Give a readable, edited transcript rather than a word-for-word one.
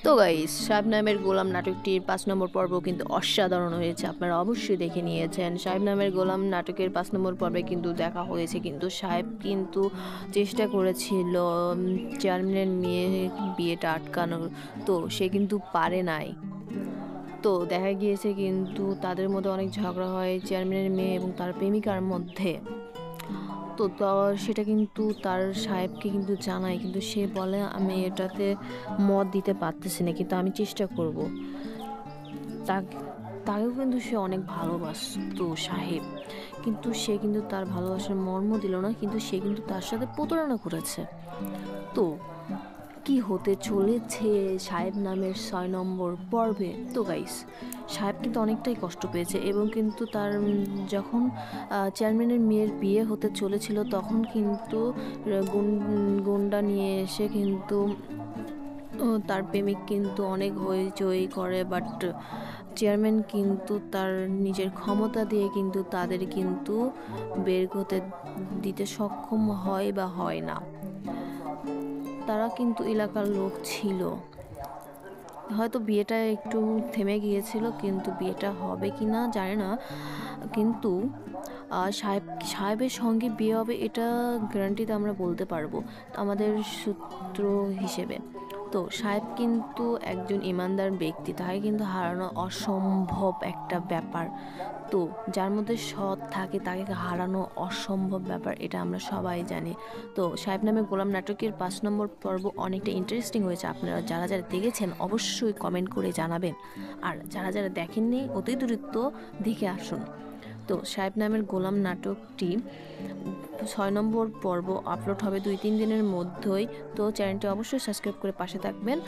তো গাইস, শাবনামের গোলাম নাটকটির ৫ নম্বর পর্ব কিন্তু অসাধারণ হয়েছে। আপনারা অবশ্যই দেখে নিয়েছেন। শাবনামের গোলাম নাটকের ৫ নম্বর পর্বে কিন্তু দেখা হয়েছে, কিন্তু সাহেব কিন্তু চেষ্টা করেছিল চেয়ারম্যানের বিয়েটা আটকানোর। তো সে কিন্তু পারে নাই। তো দেখা গিয়েছে কিন্তু তাদের মধ্যে অনেক ঝগড়া হয় চেয়ারম্যানের মেয়ে এবং তার প্রেমিকার মধ্যে। তো সেটা কিন্তু তার সাহেবকে কিন্তু জানায়, কিন্তু সে বলে আমি এটাতে মত দিতে পারতেছি না, কিন্তু আমি চেষ্টা করব। তাকেও কিন্তু সে অনেক ভালোবাসতো সাহেব, কিন্তু সে কিন্তু তার ভালোবাসার মর্ম দিল না, কিন্তু সে কিন্তু তার সাথে প্রতারণা করেছে। তো কি হতে চলেছে সাহেব নামের ৬ নম্বর পর্বে? তো গাইস, সাহেব কিন্তু অনেকটাই কষ্ট পেয়েছে এবং কিন্তু তার যখন চেয়ারম্যানের মেয়ের বিয়ে হতে চলেছিল তখন কিন্তু গুন্ডা নিয়ে এসে কিন্তু তার প্রেমিক কিন্তু অনেক হইচই করে, বাট চেয়ারম্যান কিন্তু তার নিজের ক্ষমতা দিয়ে কিন্তু তাদের কিন্তু বের হতে দিতে সক্ষম হয় বা হয় না। তারা কিন্তু এলাকার লোক ছিল, হয়তো বিয়েটা একটু থেমে গিয়েছিল, কিন্তু বিয়েটা হবে কি না জানে না। কিন্তু সাহেবের সঙ্গে বিয়ে হবে এটা গ্যারান্টিতে আমরা বলতে পারবো আমাদের সূত্র হিসেবে। তো সাহেব কিন্তু একজন ইমানদার ব্যক্তি, তাকে কিন্তু হারানো অসম্ভব একটা ব্যাপার। তো যার মধ্যে সৎ থাকে তাকে হারানো অসম্ভব ব্যাপার, এটা আমরা সবাই জানি। তো সাহেব নামে গোলাম নাটকের ৫ নম্বর পর্ব অনেকটা ইন্টারেস্টিং হয়েছে। আপনারা যারা যারা দেখেছেন অবশ্যই কমেন্ট করে জানাবেন, আর যারা যারা দেখেননি অতি দ্রুত দেখে আসুন। তো সাহেব নামের গোলাম নাটকটি ৬ নম্বর পর্ব আপলোড হবে ২-৩ দিনের মধ্যেই। তো চ্যানেলটি অবশ্যই সাবস্ক্রাইব করে পাশে থাকবেন।